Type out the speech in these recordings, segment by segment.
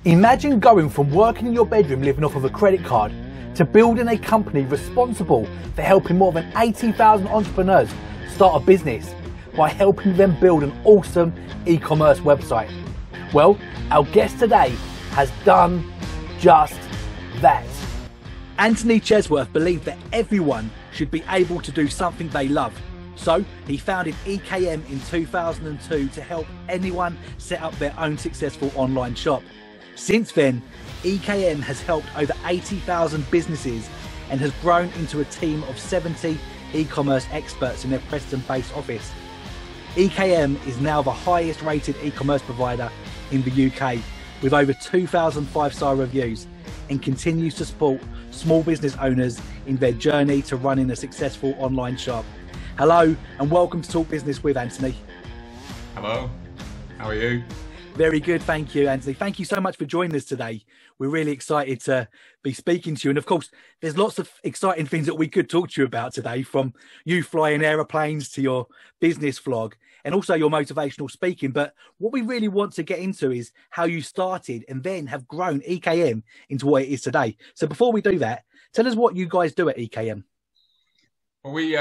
Imagine going from working in your bedroom living off of a credit card to building a company responsible for helping more than 80,000 entrepreneurs start a business by helping them build an awesome e-commerce website. Well, our guest today has done just that. Antony Chesworth believed that everyone should be able to do something they love. So he founded EKM in 2002 to help anyone set up their own successful online shop. Since then, EKM has helped over 80,000 businesses and has grown into a team of 70 e-commerce experts in their Preston-based office. EKM is now the highest rated e-commerce provider in the UK with over 2,000 five-star reviews and continues to support small business owners in their journey to running a successful online shop. Hello and welcome to Talk Business with Antony. Hello, how are you? Very good, thank you, Antony. Thank you so much for joining us today. We're really excited to be speaking to you. And of course, there's lots of exciting things that we could talk to you about today, from you flying aeroplanes to your business vlog and also your motivational speaking. But what we really want to get into is how you started and then have grown EKM into what it is today. So before we do that, tell us what you guys do at EKM. Well, we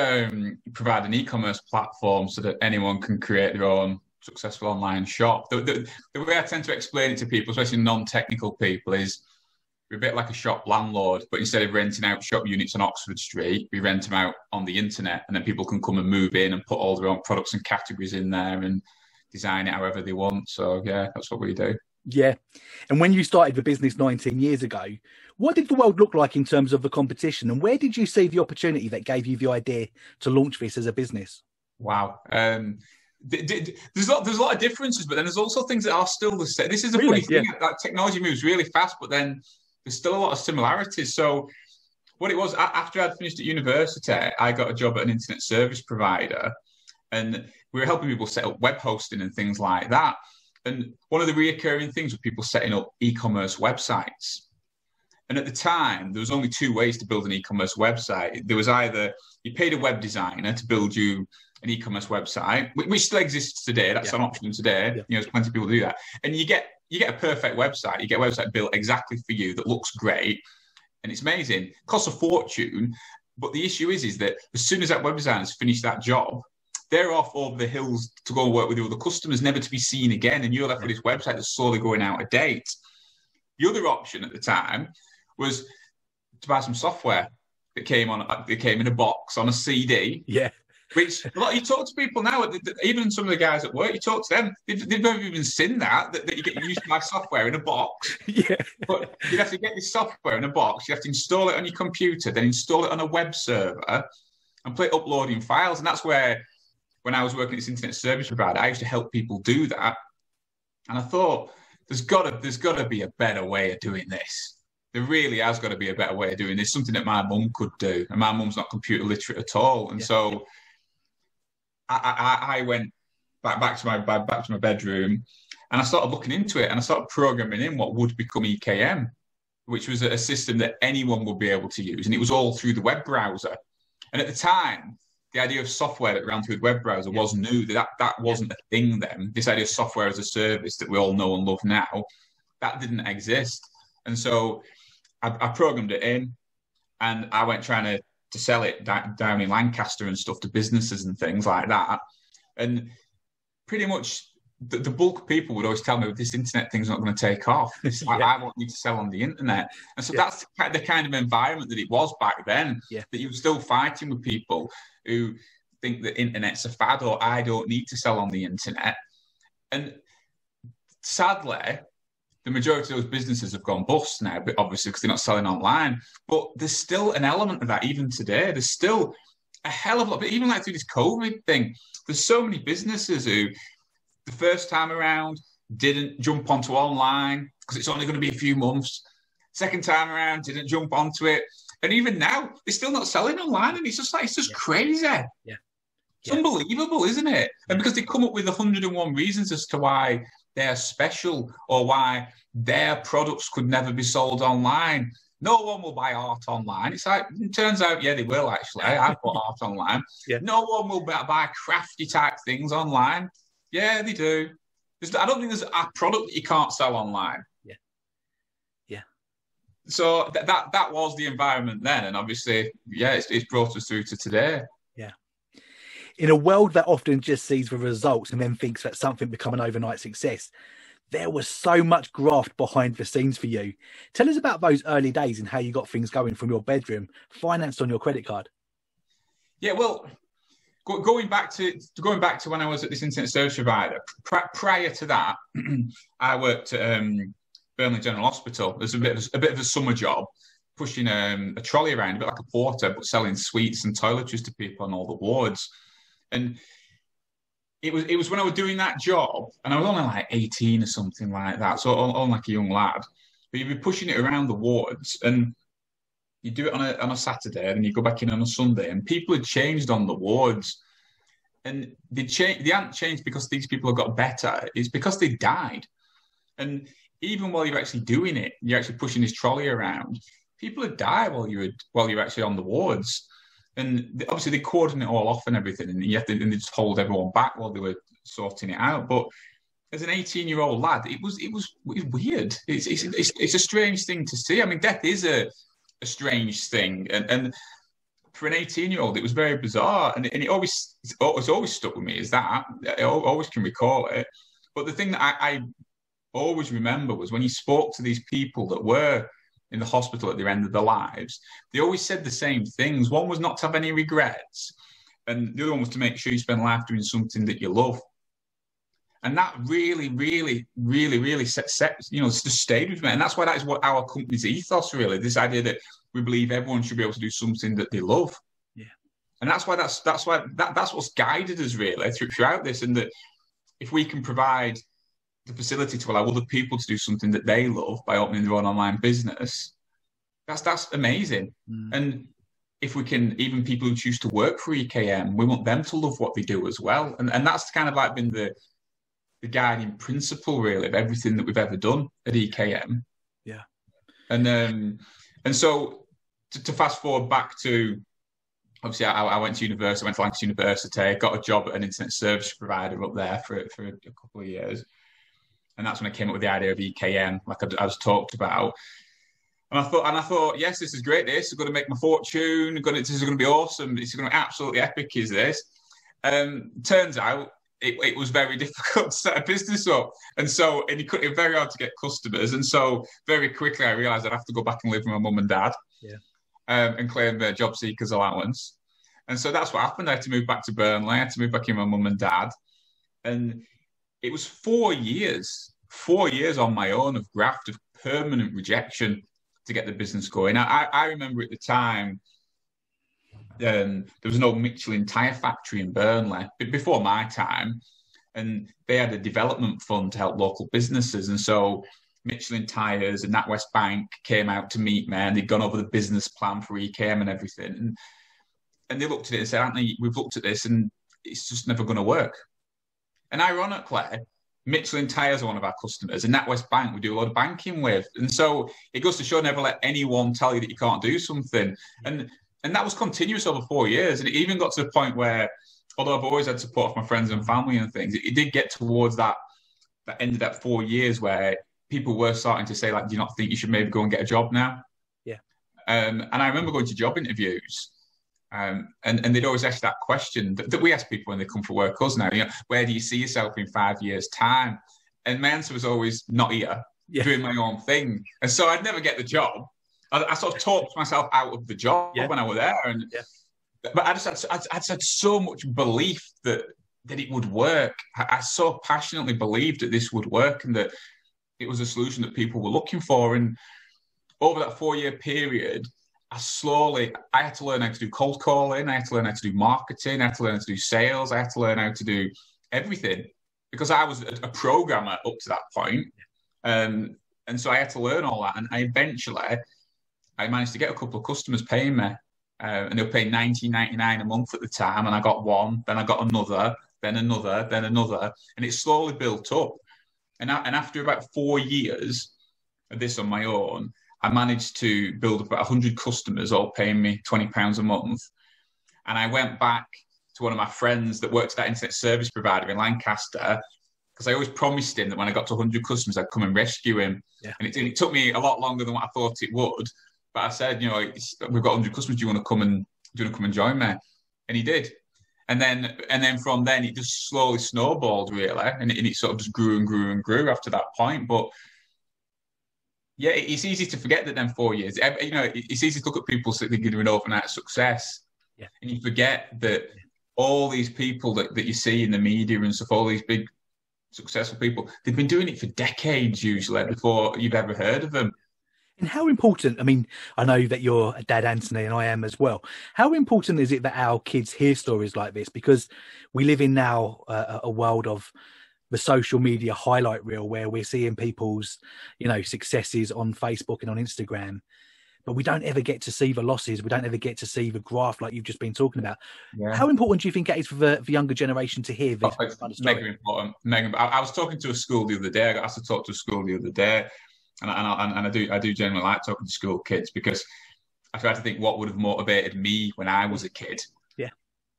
provide an e-commerce platform so that anyone can create their own successful online shop. The way I tend to explain it to people, especially non-technical people, is we're a bit like a shop landlord, but instead of renting out shop units on Oxford Street, we rent them out on the internet, and then people can come and move in and put all their own products and categories in there and design it however they want. So yeah, that's what we do. Yeah. And when you started the business 19 years ago, what did the world look like in terms of the competition, and where did you see the opportunity that gave you the idea to launch this as a business? Wow. There's a lot of differences, but then there's also things that are still the same. This is a Really? funny thing. That technology moves really fast, but then there's still a lot of similarities. So what it was, after I'd finished at university, I got a job at an internet service provider, and we were helping people set up web hosting and things like that. And one of the reoccurring things was people setting up e-commerce websites. And at the time, there was only two ways to build an e-commerce website. There was either you paid a web designer to build you an e-commerce website, which still exists today. That's an option today. Yeah. You know, there's plenty of people who do that. And you get a perfect website. You get a website built exactly for you that looks great. And it's amazing. It costs a fortune. But the issue is that as soon as that web designer's finished that job, they're off over the hills to go and work with the other customers, never to be seen again. And you're left with this website that's slowly going out of date. The other option at the time was to buy some software that came in a box on a CD. Yeah. Which, you talk to people now, even some of the guys at work, you talk to them, they've never even seen that you get used to buy software in a box. Yeah. But you'd have to get this software in a box, you have to install it on your computer, then install it on a web server and play uploading files. And that's where, when I was working at this internet service provider, I used to help people do that. And I thought, there's got to be a better way of doing this. There really has got to be a better way of doing this, something that my mum could do. And my mum's not computer literate at all. And so I went back to my bedroom, and I started looking into it, and I started programming in what would become EKM, which was a system that anyone would be able to use. And it was all through the web browser. And at the time, the idea of software that ran through the web browser was new. That wasn't a thing then. This idea of software as a service that we all know and love now, that didn't exist. And so I programmed it in, and I went trying to sell it down in Lancaster and stuff to businesses and things like that. And pretty much the bulk of people would always tell me, this internet thing's not going to take off. I want you to sell on the internet. And so that's the kind of environment that it was back then, that you were still fighting with people who think that internet's a fad, or I don't need to sell on the internet. And sadly, the majority of those businesses have gone bust now, but obviously because they're not selling online. But there's still an element of that even today. There's still a hell of a lot, but even like through this COVID thing, there's so many businesses who the first time around didn't jump onto online because it's only going to be a few months. Second time around, didn't jump onto it. And even now, they're still not selling online. And it's just crazy. Yeah. It's unbelievable, isn't it? And because they come up with 101 reasons as to why they're special or why their products could never be sold online. No one will buy art online. It's like, it turns out, yeah, they will actually. I bought art online. Yeah. No one will buy crafty type things online. Yeah, they do. I don't think there's a product that you can't sell online. Yeah. So that was the environment then, and obviously, yeah, it's brought us through to today. Yeah. In a world that often just sees the results and then thinks that something become an overnight success, there was so much graft behind the scenes for you. Tell us about those early days and how you got things going from your bedroom, financed on your credit card. Yeah, well, going back to when I was at this internet service provider. Prior to that, I worked at Burnley General Hospital. There's a bit of a summer job, pushing a trolley around, a bit like a porter, but selling sweets and toiletries to people on all the wards. And it was when I was doing that job, and I was only like 18 or something like that, so only like a young lad. But you'd be pushing it around the wards, and you do it on a Saturday, and you go back in on a Sunday, and people had changed on the wards, and they hadn't changed because these people have got better. It's because they died. And even while you're actually doing it, you're actually pushing this trolley around. People had died while you're actually on the wards. And obviously they cordon it all off and everything, and and they just hold everyone back while they were sorting it out. But as an 18-year-old lad, it was weird. It's a strange thing to see. I mean, death is a strange thing, and for an 18-year-old, it was very bizarre, and it's always stuck with me. Is that I always can recall it. But the thing that I always remember was when you spoke to these people that were in the hospital at the end of their lives, they always said the same things. One was not to have any regrets, and the other one was to make sure you spend life doing something that you love. And that really, really, really, really just stayed with me. And that's why that is what our company's ethos, really, this idea that we believe everyone should be able to do something that they love. Yeah. And that's what's guided us really throughout this. And that if we can provide the facility to allow other people to do something that they love by opening their own online business, that's amazing. And if we can, even people who choose to work for EKM, we want them to love what they do as well. And that's kind of like been the guiding principle really of everything that we've ever done at EKM. Yeah. And so to fast forward back to, obviously I went to university, I went to Lancaster University, got a job at an internet service provider up there for a couple of years. And that's when I came up with the idea of EKM, like I was talked about. And I thought, yes, this is great. This is going to make my fortune. This is going to be awesome. This is going to be absolutely epic. Is this? Turns out it was very difficult to set a business up, and it was very hard to get customers. And so very quickly I realised I'd have to go back and live with my mum and dad, and claim their job seekers allowance. And so that's what happened. I had to move back to Burnley. I had to move back in with my mum and dad, and it was 4 years on my own of graft, of permanent rejection to get the business going. I remember at the time, there was no Michelin tyre factory in Burnley before my time, and they had a development fund to help local businesses. And so Michelin Tyres and NatWest Bank came out to meet me, and they'd gone over the business plan for EKM and everything. And they looked at it and said, Anthony, we've looked at this and it's just never going to work. And ironically, Michelin Tyres are one of our customers, and NatWest Bank we do a lot of banking with. And so it goes to show, never let anyone tell you that you can't do something. And that was continuous over 4 years. And it even got to the point where, although I've always had support from my friends and family and things, it did get towards that end of that 4 years where people were starting to say, like, do you not think you should maybe go and get a job now? Yeah. And I remember going to job interviews, and they'd always ask that question that we ask people when they come for work us now, where do you see yourself in 5 years' time? And my answer was always, not here, doing my own thing. And so I'd never get the job. I sort of talked myself out of the job when I was there. But I just had so much belief that it would work. I so passionately believed that this would work and that it was a solution that people were looking for. And over that 4 year period, I had to learn how to do cold calling. I had to learn how to do marketing. I had to learn how to do sales. I had to learn how to do everything because I was a programmer up to that point. And so I had to learn all that. And I managed to get a couple of customers paying me. And they were paying $19.99 a month at the time. And I got one, then I got another, then another, then another. And it slowly built up. And after about 4 years of this on my own, I managed to build up about 100 customers, all paying me £20 a month. And I went back to one of my friends that worked at that internet service provider in Lancaster. because I always promised him that when I got to 100 customers, I'd come and rescue him. Yeah. And it took me a lot longer than what I thought it would. But I said, you know, we've got 100 customers. Do you want to come and join me? And he did. And then from then it just slowly snowballed, really, and it sort of just grew and grew and grew after that point. But yeah, it's easy to forget that then 4 years. You know, it's easy to look at people thinking they're an overnight success, and you forget that all these people that you see in the media and stuff, all these big successful people, they've been doing it for decades usually before you've ever heard of them. And how important, I mean, I know that you're a dad, Anthony, and I am as well. How important is it that our kids hear stories like this? Because we live in now a world of the social media highlight reel where we're seeing people's, you know, successes on Facebook and on Instagram, but we don't ever get to see the losses. We don't ever get to see the graph like you've just been talking about. Yeah. How important do you think it is for the younger generation to hear this? It's mega important. I was talking to a school the other day. I got asked to talk to a school the other day. And I do generally like talking to school kids because I try to think what would have motivated me when I was a kid. Yeah.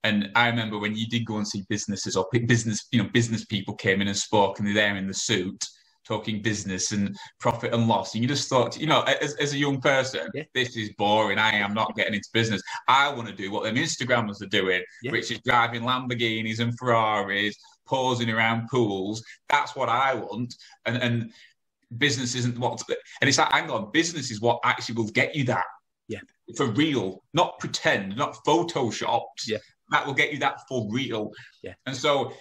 And I remember when you did go and see businesses or business people came in and spoke, and they're there in the suit talking business and profit and loss. And you just thought, you know, as a young person, this is boring. I am not getting into business. I want to do what them Instagrammers are doing, which is driving Lamborghinis and Ferraris, posing around pools. That's what I want. And business isn't what, and it's like, hang on, business is what actually will get you that. Yeah. For real, not pretend, not photoshopped. Yeah. That will get you that for real. Yeah. And so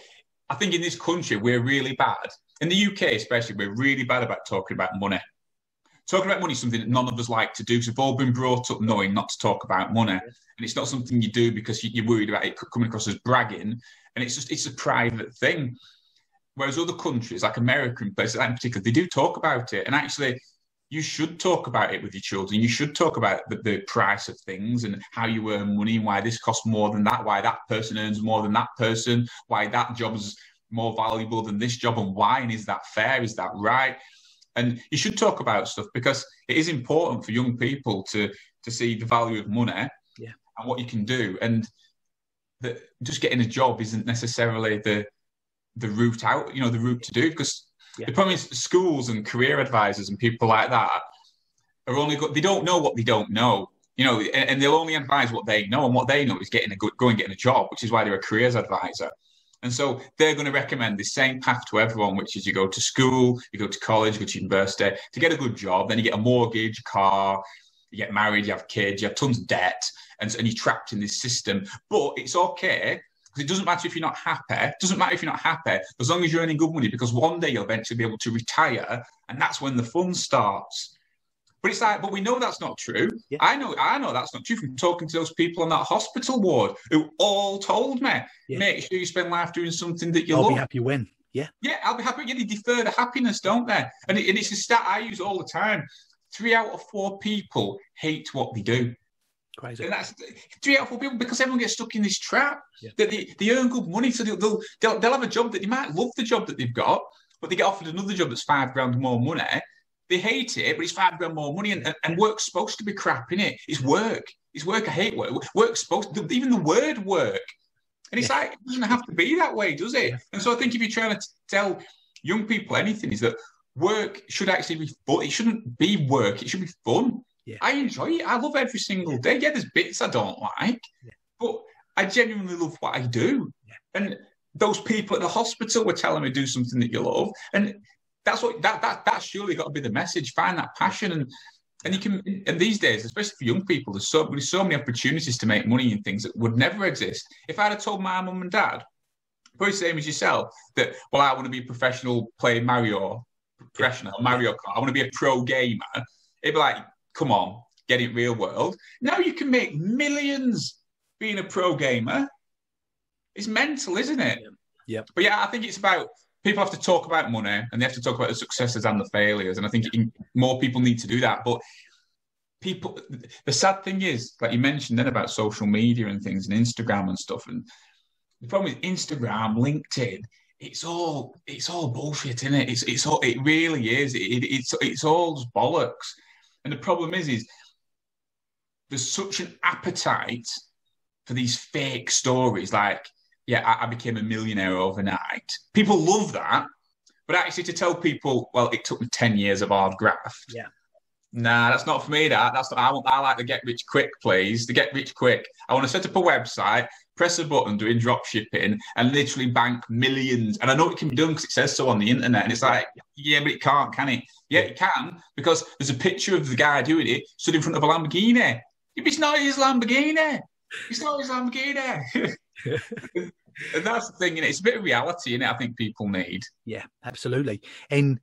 I think in this country, we're really bad. In the UK, especially, we're really bad about talking about money. Talking about money is something that none of us like to do. So we've all been brought up knowing not to talk about money. And it's not something you do because you're worried about it coming across as bragging. And it's a private thing. Whereas other countries, like America and places like in particular, they do talk about it. And actually, you should talk about it with your children. You should talk about the price of things and how you earn money and why this costs more than that, why that person earns more than that person, why that job is more valuable than this job, and why, and is that fair, is that right? And you should talk about stuff because it is important for young people to see the value of money and what you can do. And that just getting a job isn't necessarily the route out, you know, the route to do, because the problem is schools and career advisors and people like that are they don't know what they don't know, you know, and they'll only advise what they know, and what they know is getting a job, which is why they're a careers advisor. And so they're going to recommend the same path to everyone, which is you go to school, you go to college, you go to university to get a good job, then you get a mortgage, a car, you get married, you have kids, you have tons of debt, and you're trapped in this system. But it's okay. Because it doesn't matter if you're not happy. It doesn't matter if you're not happy, as long as you're earning good money, because one day you'll eventually be able to retire, and that's when the fun starts. But it's like, but we know that's not true. Yeah. I know that's not true from talking to those people on that hospital ward who all told me, make sure you spend life doing something that you love. I'll be happy when. Yeah. Yeah, I'll be happy. Yeah, they defer the happiness, don't they? And it's a stat I use all the time. 3 out of 4 people hate what they do. Crazy. And that's 3 out of 4 people, because everyone gets stuck in this trap that they earn good money, so they'll have a job that they might love the job that they've got, but they get offered another job that's $5,000 more money. They hate it, but it's $5,000 more money, and work's supposed to be crap, innit? It's work. It's work. I hate work. Work's supposed to, even the word work, and it's like, it doesn't have to be that way, does it? Yeah. And so I think if you're trying to tell young people anything, is that work should actually be fun. It shouldn't be work. It should be fun. Yeah. I enjoy it. I love every single day. Yeah, there's bits I don't like, but I genuinely love what I do. Yeah. And those people at the hospital were telling me do something that you love, and that's surely got to be the message. Find that passion, and you can. And these days, especially for young people, there's so many opportunities to make money in things that would never exist. If I'd have told my mum and dad, probably the same as yourself, that I want to be a professional playing Mario Kart. I want to be a pro gamer. It'd be like, come on, get it real world. Now you can make millions being a pro gamer. It's mental, isn't it? Yeah. But yeah, I think it's about, people have to talk about money, and they have to talk about the successes and the failures. And I think more people need to do that. But the sad thing is, like you mentioned then about social media and things and Instagram and stuff. And the problem with Instagram, LinkedIn, it's all bullshit, isn't it? It really is. It's all just bollocks. And the problem is there's such an appetite for these fake stories. Like, I became a millionaire overnight. People love that. But actually to tell people, well, it took me 10 years of hard graft. Yeah. Nah, that's not for me. That's not. I like the get rich quick, please. The get rich quick. I want to set up a website, press a button, doing drop shipping, and literally bank millions. And I know it can be done because it says so on the internet. And it's like, yeah, but it can't, can it? Yeah, it can, because there's a picture of the guy doing it stood in front of a Lamborghini. It's not his Lamborghini. It's not his Lamborghini. And that's the thing, it's a bit of reality, I think people need. Yeah, absolutely. And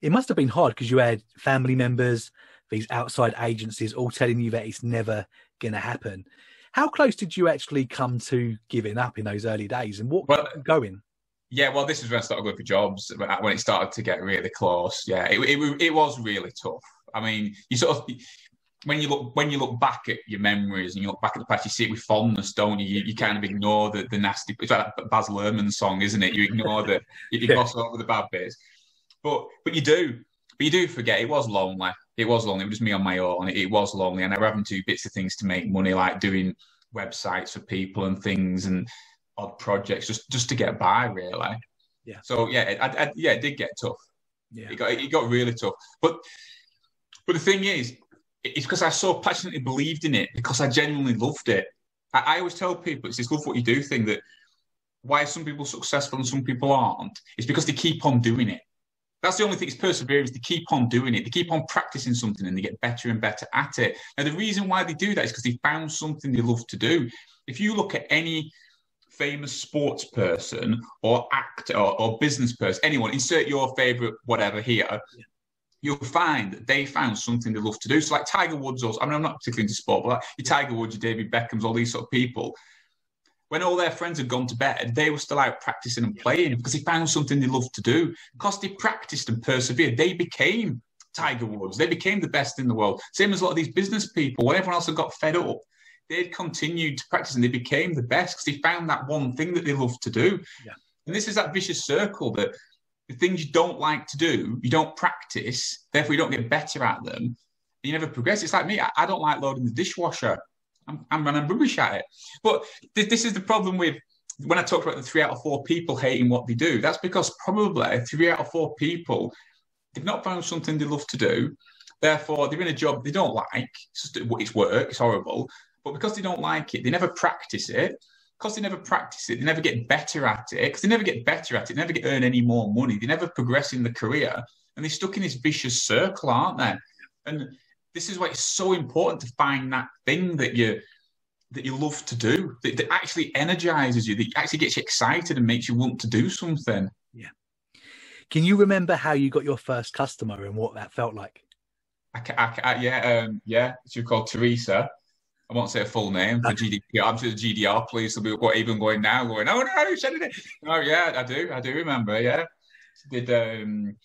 it must have been hard because you had family members, these outside agencies all telling you that it's never going to happen. How close did you actually come to giving up in those early days, and what kept you going? Yeah, well, this is when I started going for jobs, when it started to get really close. Yeah, it was really tough. I mean, you sort of, when you look back at your memories and you look back at the past, you see it with fondness, don't you? You kind of ignore the nasty. It's like that Baz Luhrmann song, isn't it? You ignore you gloss over the bad bits, but you do forget. It was lonely. It was lonely. It was just me on my own. It was lonely, and I were having to do bits of things to make money, like doing websites for people and things and odd projects, just to get by, really. Yeah. So yeah, it did get tough. Yeah. It got really tough. But the thing is, it's because I so passionately believed in it, because I genuinely loved it. I always tell people, it's this love what you do thing, that why some people are successful and some people aren't, it's because they keep on doing it. That's the only thing, it's perseverance. They keep on doing it. They keep on practicing something and they get better and better at it. Now, the reason why they do that is because they found something they love to do. If you look at any famous sports person or actor or business person, anyone, insert your favorite whatever here, you'll find that they found something they love to do. So like Tiger Woods, I'm not particularly into sport, but like your Tiger Woods, your David Beckhams, all these sort of people, when all their friends had gone to bed, they were still out practicing and playing because they found something they loved to do. Because they practiced and persevered, they became Tiger Woods. They became the best in the world. Same as a lot of these business people. When everyone else had got fed up, they'd continued to practice and they became the best because they found that one thing that they loved to do. Yeah. And this is that vicious circle that the things you don't like to do, you don't practice, therefore you don't get better at them, you never progress. It's like me, I don't like loading the dishwasher. I'm rubbish at it. But this is the problem with, when I talk about the 3 out of 4 people hating what they do, that's because probably 3 out of 4 people, they've not found something they love to do. Therefore, they're in a job they don't like. It's work, it's horrible. But because they don't like it, they never practice it. Because they never practice it, they never get better at it. Because they never get better at it, they never earn any more money. They never progress in the career. And they're stuck in this vicious circle, aren't they? And this is why it's so important to find that thing that you love to do, that actually energizes you, that actually gets you excited and makes you want to do something. Yeah. Can you remember how you got your first customer and what that felt like? Yeah. She's called Teresa. I won't say a full name for GDPR. I'm sure the GDR police will be even going now, oh no, you said it. Oh yeah, I do remember. Yeah, she did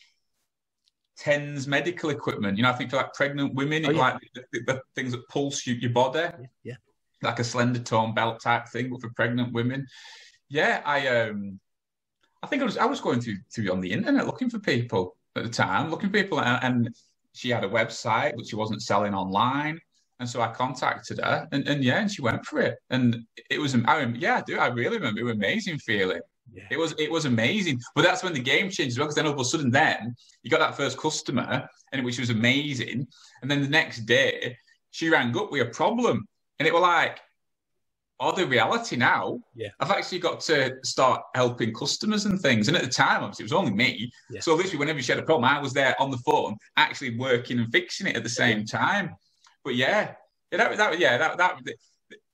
TENS medical equipment. I think for like pregnant women, like the things that pulse your body. Yeah, like a slender tone belt type thing, but for pregnant women. Yeah, I think I was going through on the internet looking for people at the time, and she had a website but she wasn't selling online. And so I contacted her, and she went for it. And it was, I really remember. It was an amazing feeling. Yeah. It was amazing. But that's when the game changed as well, because then all of a sudden, then you got that first customer, which was amazing. And then the next day, she rang up with a problem, and it was like, the reality now. Yeah, I've actually got to start helping customers and things. And at the time, obviously, it was only me. Yeah. So literally, whenever she had a problem, I was there on the phone, actually working and fixing it at the same time. But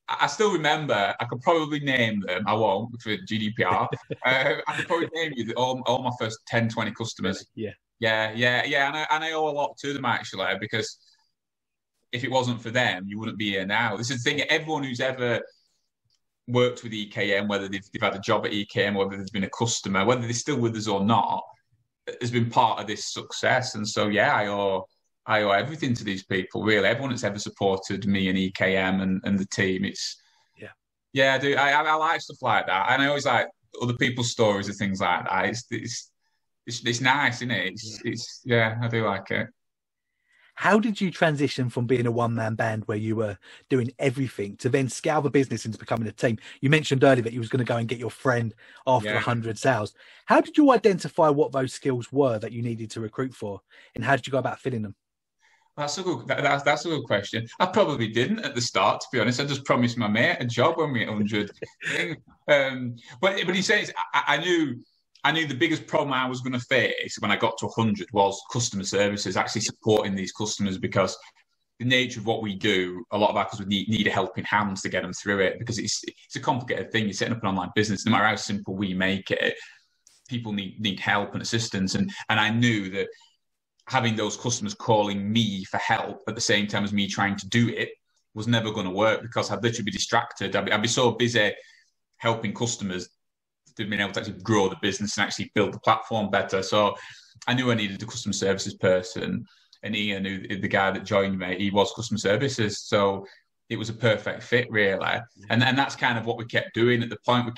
I still remember. I could probably name them. I won't for GDPR. I could probably name you all my first 10, 20 customers. Yeah. And I owe a lot to them, actually, because if it wasn't for them, you wouldn't be here now. This is the thing. Everyone who's ever worked with EKM, whether they've had a job at EKM, whether there's been a customer, whether they're still with us or not, has been part of this success. And so, I owe everything to these people, really. Everyone that's ever supported me and EKM and the team. I do. I like stuff like that. And I always like other people's stories and things like that. It's nice, isn't it? I do like it. How did you transition from being a one-man band where you were doing everything to then scale the business into becoming a team? You mentioned earlier that you was going to go and get your friend after 100 sales. How did you identify what those skills were that you needed to recruit for, and how did you go about filling them? That's a good question. I probably didn't at the start, to be honest. I just promised my mate a job when we hit 100. But he says I knew the biggest problem I was going to face when I got to 100 was customer services, actually supporting these customers, because the nature of what we do, a lot of our customers need a helping hand to get them through it, because it's a complicated thing. You're setting up an online business, no matter how simple we make it, people need help and assistance. And I knew that having those customers calling me for help at the same time as me trying to do it was never going to work, because I'd literally be distracted. I'd be so busy helping customers to being able to actually grow the business and actually build the platform better. So I knew I needed a customer services person, and Ian, the guy that joined me, he was customer services. So it was a perfect fit, really. And that's kind of what we kept doing. At the point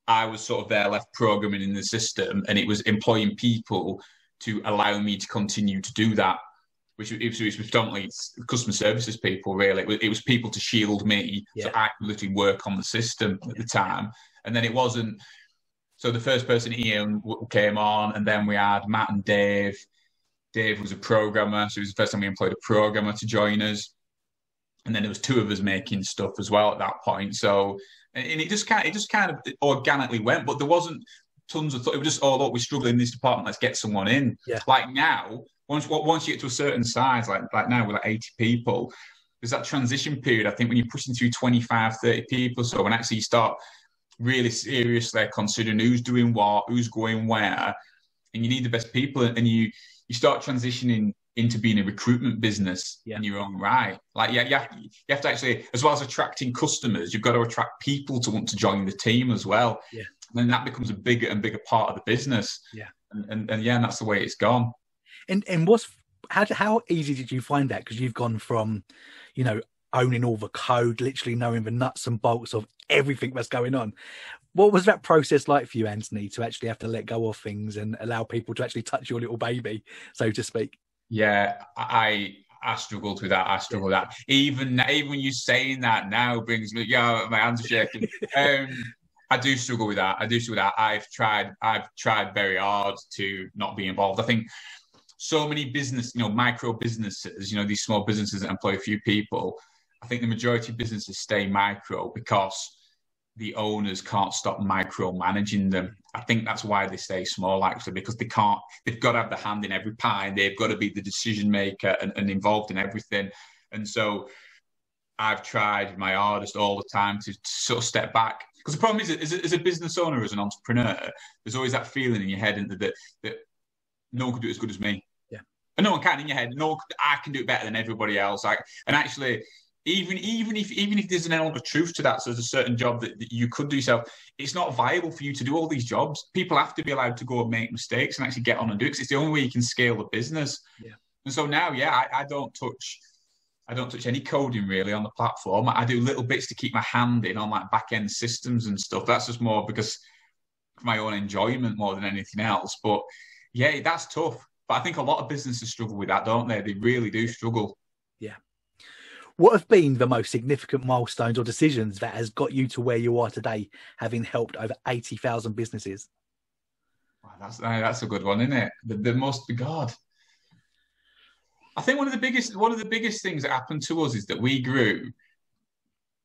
I was sort of there left programming in the system, and it was employing people to allow me to continue to do that, which was predominantly customer services people, really. It was people to shield me, so I could literally work on the system at the time. And then it wasn't. So the first person, Ian, came on, and then we had Matt and Dave. Dave was a programmer, so it was the first time we employed a programmer to join us. And then there was two of us making stuff as well at that point. So, and it just kind of organically went, but there wasn't tons of thought. It was just, oh, look, we're struggling in this department, let's get someone in. Like now, once you get to a certain size, like now we're like 80 people, there's that transition period, I think, when you're pushing through 25, 30 people. So when actually you start really seriously considering who's doing what, who's going where, and you need the best people, and you start transitioning into being a recruitment business in your own right. Like, you have to actually, as well as attracting customers, you've got to attract people to want to join the team as well. And then that becomes a bigger and bigger part of the business. And that's the way it's gone. And how easy did you find that? Because you've gone from, owning all the code, literally knowing the nuts and bolts of everything that's going on. What was that process like for you, Antony, to actually have to let go of things and allow people to actually touch your little baby, so to speak? Yeah, I struggled with that. with that. Even when you saying that now brings me, my hands are shaking. I do struggle with that. I've tried very hard to not be involved. I think so many business, micro businesses, these small businesses that employ a few people, I think the majority of businesses stay micro because the owners can't stop micromanaging them. I think that's why they stay small, actually, because they've got to have the hand in every pie, and they've got to be the decision maker and involved in everything. And so I've tried my hardest all the time to sort of step back. Because the problem is, as a business owner, as an entrepreneur, there's always that feeling in your head that no one can do it as good as me. And no one can in your head. I can do it better than everybody else. And actually, even if there's an element of truth to that, so there's a certain job that you could do yourself, it's not viable for you to do all these jobs. People have to be allowed to go and make mistakes and actually get on and do it, because it's the only way you can scale the business. And so now, I don't touch any coding really on the platform. I do little bits to keep my hand in on like back end systems and stuff. That's just more because of my own enjoyment more than anything else. But that's tough. But I think a lot of businesses struggle with that, don't they? They really do struggle. What have been the most significant milestones or decisions that has got you to where you are today, having helped over 80,000 businesses? Wow, that's a good one, isn't it? The most, God. I think one of the biggest things that happened to us is that we grew,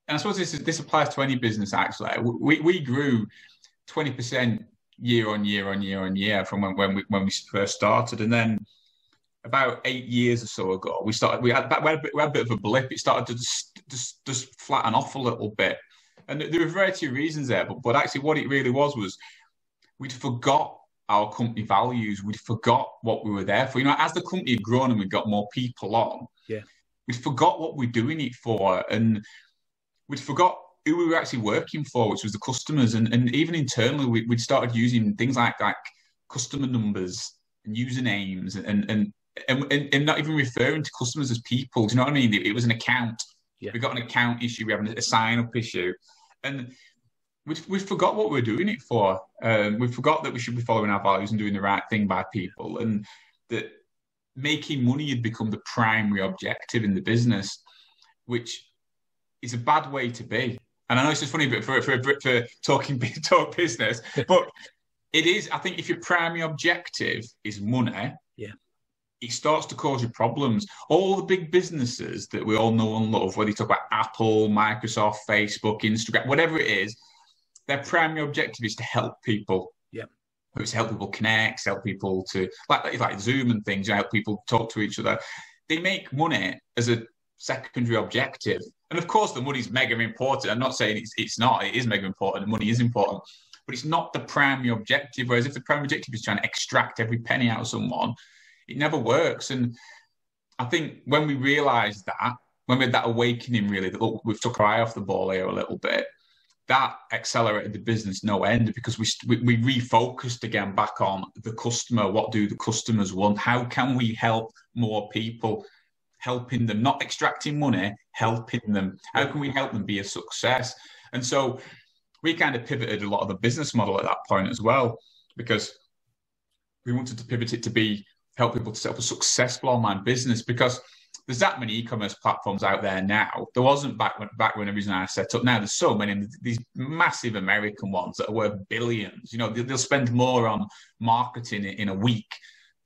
and I suppose this applies to any business actually. We grew 20% year on year from when we first started, and then about 8 years or so ago, we had a bit of a blip. It started to just flatten off a little bit, and there were a variety of reasons there. But actually, what it really was we'd forgot our company values. We'd forgot what we were there for. As the company had grown and we got more people on, we'd forgot what we're doing it for, and we'd forgot who we were actually working for, which was the customers. And even internally, we'd started using things like customer numbers and usernames and not even referring to customers as people. Do you know what I mean? It was an account. We got an account issue. We have a sign-up issue. And we forgot what we were doing it for. We forgot that we should be following our values and doing the right thing by people. And that making money had become the primary objective in the business, which is a bad way to be. And I know it's just funny, but for talk business, but it is. I think if your primary objective is money, it starts to cause you problems. All the big businesses that we all know and love, whether you talk about Apple, Microsoft, Facebook, Instagram, whatever it is, their primary objective is to help people. Yeah. It's to help people connect, help people to, like Zoom and things, help people talk to each other. They make money as a secondary objective. And of course, the money's mega important. I'm not saying it's not. It is mega important. Money is important. But it's not the primary objective. Whereas if the primary objective is trying to extract every penny out of someone, it never works. And I think when we realised that, when we had that awakening, really, that look, we've took our eye off the ball here a little bit, that accelerated the business no end, because we refocused again back on the customer. What do the customers want? How can we help more people? Helping them, not extracting money, helping them. How can we help them be a success? And so we kind of pivoted a lot of the business model at that point as well, because we wanted to pivot it to help people to set up a successful online business, because there's that many e-commerce platforms out there now. There wasn't back when the reason I set up. Now there's so many, these massive American ones that are worth billions. You know, they'll spend more on marketing in a week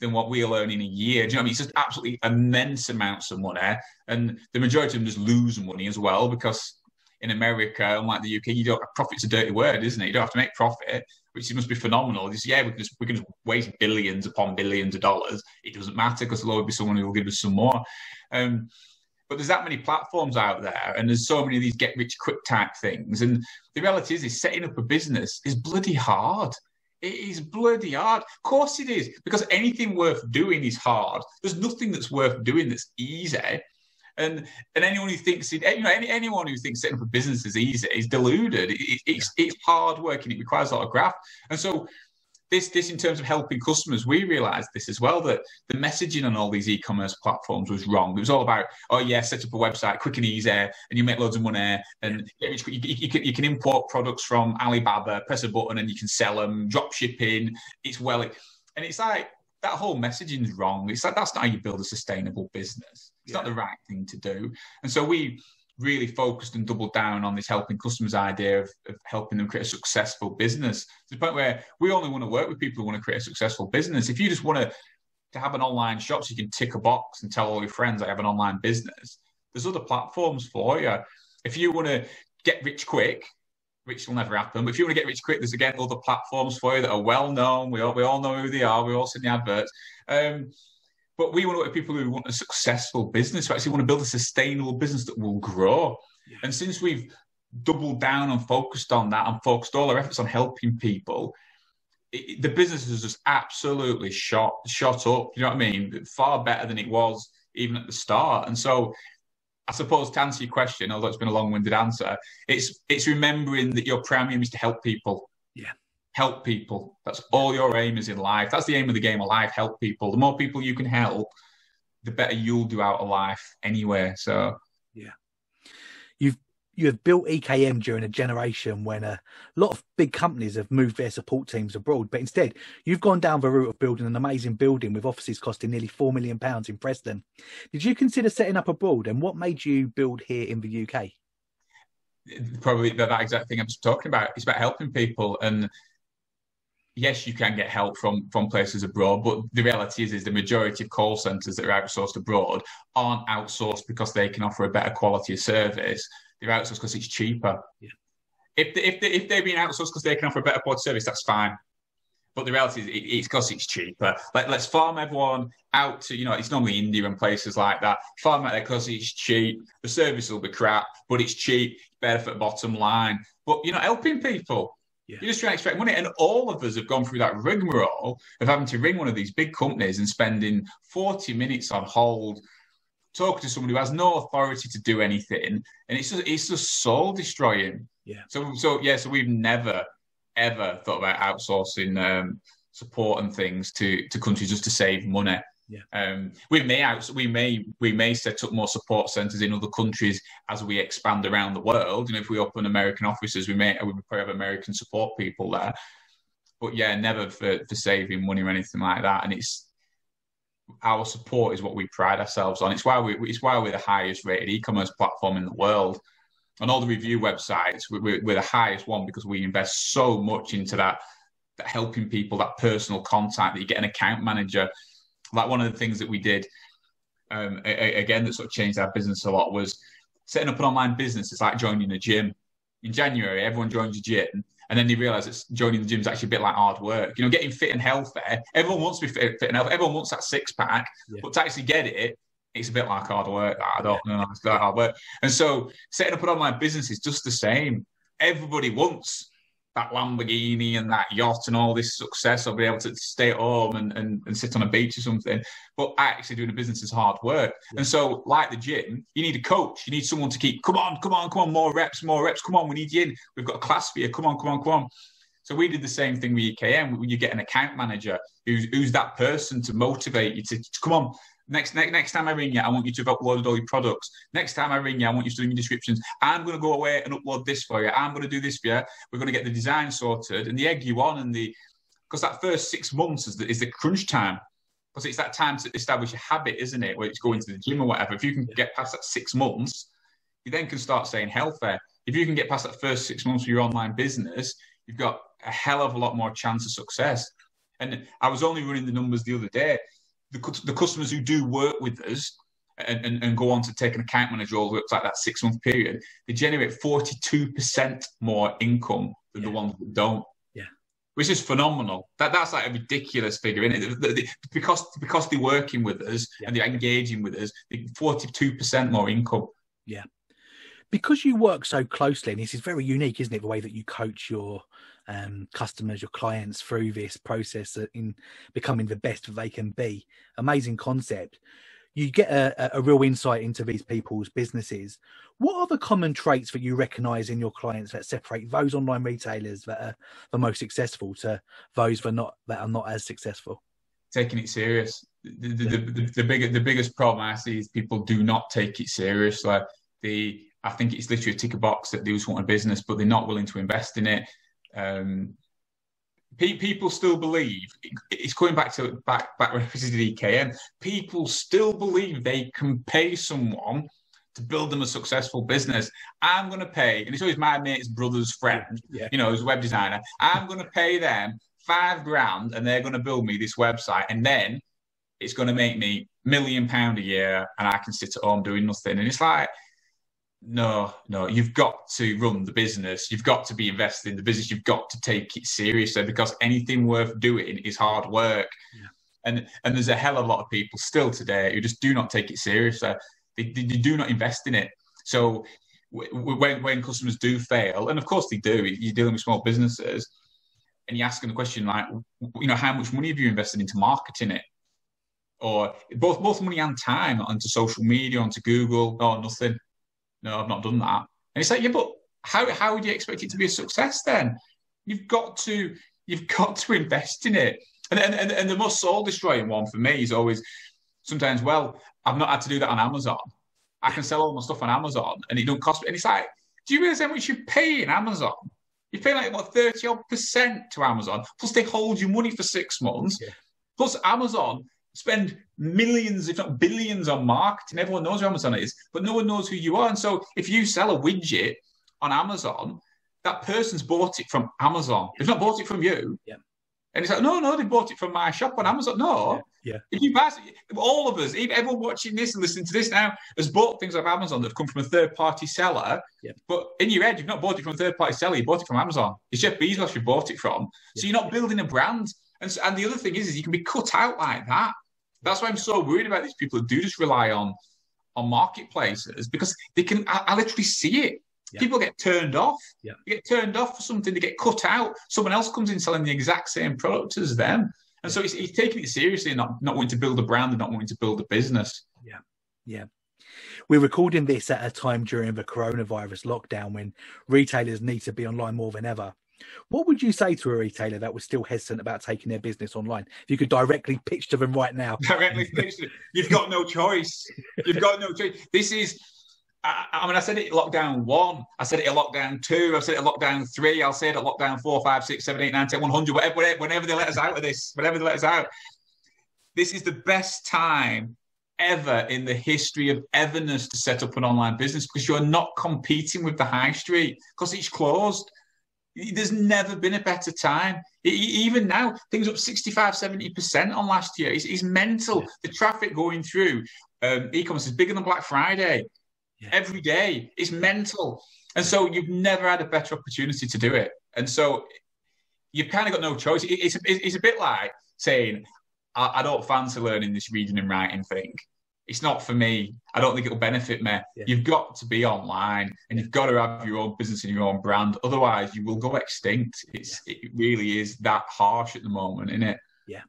than what we'll earn in a year. Do you know what I mean? It's just absolutely immense amounts of money. And the majority of them just lose money as well, because in America, unlike the UK, profit's a dirty word, isn't it? You don't have to make profit, which must be phenomenal. We can just waste billions upon billions of dollars. It doesn't matter, because there'll always be someone who will give us some more. But there's that many platforms out there, and there's so many of these get-rich-quick type things. And the reality is setting up a business is bloody hard. It is bloody hard. Of course it is, because anything worth doing is hard. There's nothing that's worth doing that's easy. And anyone who thinks anyone who thinks setting up a business is easy is deluded. It's hard work, and it requires a lot of graft. And so this in terms of helping customers, we realized this as well, that the messaging on all these e-commerce platforms was wrong. It was all about, set up a website quick and easy, and you make loads of money, and you can import products from Alibaba, press a button and you can sell them, drop shipping. And it's like, that whole messaging is wrong. It's like, that's not how you build a sustainable business. It's not the right thing to do. And so we really focused and doubled down on this helping customers idea of helping them create a successful business, to the point where we only want to work with people who want to create a successful business. If you just want to have an online shop so you can tick a box and tell all your friends I have an online business, there's other platforms for you. If you want to get rich quick, which will never happen, but if you want to get rich quick, there's again other platforms for you that are well known. We all know who they are. We all see the adverts. But we want to work with people who want a successful business, who actually want to build a sustainable business that will grow. Yeah. And since we've doubled down and focused on that, and focused all our efforts on helping people, the business has just absolutely shot up. You know what I mean? Far better than it was even at the start. And so I suppose, to answer your question, although it's been a long-winded answer, it's remembering that your primary aim is to help people. Yeah. Help people. That's all your aim is in life. That's the aim of the game of life, help people. The more people you can help, the better you'll do out of life anyway. So, yeah. You have built EKM during a generation when a lot of big companies have moved their support teams abroad, but instead you've gone down the route of building an amazing building with offices costing nearly £4 million in Preston. Did you consider setting up abroad, and what made you build here in the UK? Probably that exact thing I'm just talking about. It's about helping people, and yes, you can get help from places abroad, but the reality is the majority of call centres that are outsourced abroad aren't outsourced because they can offer a better quality of service. They're outsourced because it's cheaper. Yeah. If they're being outsourced because they can offer a better quality service, that's fine. But the reality is it's because it's cheaper. Like, let's farm everyone out to, it's normally India and places like that. Farm out there because it's cheap. The service will be crap, but it's cheap. It's better for the bottom line. But, helping people. Yeah. You're just trying to extract money. And all of us have gone through that rigmarole of having to ring one of these big companies and spending 40 minutes on hold, talking to someone who has no authority to do anything. And it's just soul destroying. Yeah. So we've never, ever thought about outsourcing support and things to countries just to save money. Yeah. We may set up more support centres in other countries as we expand around the world. If we open American offices, we probably have American support people there. But yeah, never for saving money or anything like that. And our support is what we pride ourselves on. It's why we're the highest rated e-commerce platform in the world. On all the review websites, we're the highest one because we invest so much into that helping people, that personal contact, that you get an account manager. Like one of the things that we did, again, that sort of changed our business a lot was setting up an online business. It's like joining a gym. In January, everyone joins a gym, and then they realise that joining the gym is actually a bit like hard work. You know, getting fit and healthy. Everyone wants to be fit and healthy. Everyone wants that six pack, but to actually get it, it's a bit like hard work. I don't know. It's like hard work. And so setting up an online business is just the same. Everybody wants that Lamborghini and that yacht and all this success, or be able to stay at home and sit on a beach or something. But actually doing a business is hard work. Yeah. And so, like the gym, you need a coach. You need someone to keep, come on, more reps. Come on, we need you in. We've got a class for you. Come on. So we did the same thing with EKM. You get an account manager who's that person to motivate you to come on. Next time I ring you, I want you to have uploaded all your products. Next time I ring you, I want you to do your descriptions. I'm going to go away and upload this for you. I'm going to do this for you. We're going to get the design sorted and the egg you on because that first 6 months is the crunch time. Because it's that time to establish a habit, isn't it? Where it's going to the gym or whatever. If you can get past that 6 months, you then can start saying healthy. If you can get past that first 6 months of your online business, you've got a hell of a lot more chance of success. And I was only running the numbers the other day. The customers who do work with us and go on to take an account manager all the way up to like that 6 month period, they generate 42% more income than the ones that don't. Yeah, which is phenomenal. That's like a ridiculous figure, isn't it? Because they're working with us and they're engaging with us, 42% more income. Yeah, because you work so closely, and this is very unique, isn't it? The way that you coach your customers, your clients through this process in becoming the best that they can be. Amazing concept. You get a real insight into these people's businesses. What are the common traits that you recognize in your clients that separate those online retailers that are the most successful to those that are not as successful? Taking it serious. The biggest problem I see is people do not take it serious. Like I think it's literally a tick a box that they just want a business, but they're not willing to invest in it. People still believe, it's going back when I visited EKM, people still believe they can pay someone to build them a successful business. I'm going to pay, and it's always my mate's brother's friend, who's a web designer. I'm going to pay them $5,000 and they're going to build me this website, and then it's going to make me £1 million a year and I can sit at home doing nothing. And it's like, No, you've got to run the business. You've got to be invested in the business. You've got to take it seriously, because anything worth doing is hard work. Yeah. And there's a hell of a lot of people still today who just do not take it seriously. They do not invest in it. So when customers do fail, and of course they do, you're dealing with small businesses, and you're asking the question like, how much money have you invested into marketing it? Or both money and time onto social media, onto Google? Oh, nothing. No, I've not done that. And it's like, yeah, but how would you expect it to be a success then? You've got to invest in it. And the most soul destroying one for me is always sometimes, well, I've not had to do that on Amazon. I can sell all my stuff on Amazon and it don't cost me. And it's like, do you realize how much you pay in Amazon? You pay like what 30% to Amazon, plus they hold your money for 6 months. Yeah. Plus Amazon spend millions, if not billions, on marketing. Everyone knows who Amazon is, but no one knows who you are. And so if you sell a widget on Amazon, that person's bought it from Amazon. They've not bought it from you. Yeah. And it's like, no, they bought it from my shop on Amazon. No. Yeah. If you buy all of us, everyone watching this and listening to this now has bought things off Amazon that have come from a third-party seller. Yeah. But in your head, you've not bought it from a third-party seller. You bought it from Amazon. It's Jeff Bezos you bought it from. Yeah. So you're not building a brand. And the other thing is you can be cut out like that. That's why I'm so worried about these people who do just rely on marketplaces, because they can. I literally see it. Yeah. People get turned off. Yeah. They get turned off for something. They get cut out. Someone else comes in selling the exact same product as them. And so he's taking it seriously and not wanting to build a brand and not wanting to build a business. Yeah. Yeah. We're recording this at a time during the coronavirus lockdown when retailers need to be online more than ever. What would you say to a retailer that was still hesitant about taking their business online? If you could directly pitch to them right now. Directly pitch to them. You've got no choice. You've got no choice. This is, I said it at lockdown 1. I said it at lockdown 2. I've said it at lockdown 3. I'll say it at lockdown 4, 5, 6, 7, 8, 9, 10, 100, whenever they let us out of this, whenever they let us out. this is the best time ever in the history of everness to set up an online business, because you're not competing with the high street because it's closed. There's never been a better time. Even now, things up 65-70% on last year. It's mental. Yeah. The traffic going through e-commerce is bigger than Black Friday. Yeah. Every day. It's mental. And so you've never had a better opportunity to do it. And so you've kind of got no choice. It's a bit like saying, I don't fancy learning this reading and writing thing. It's not for me. I don't think it'll benefit me. Yeah. You've got to be online, and you've got to have your own business and your own brand. Otherwise, you will go extinct. It really is that harsh at the moment, isn't it? Yeah.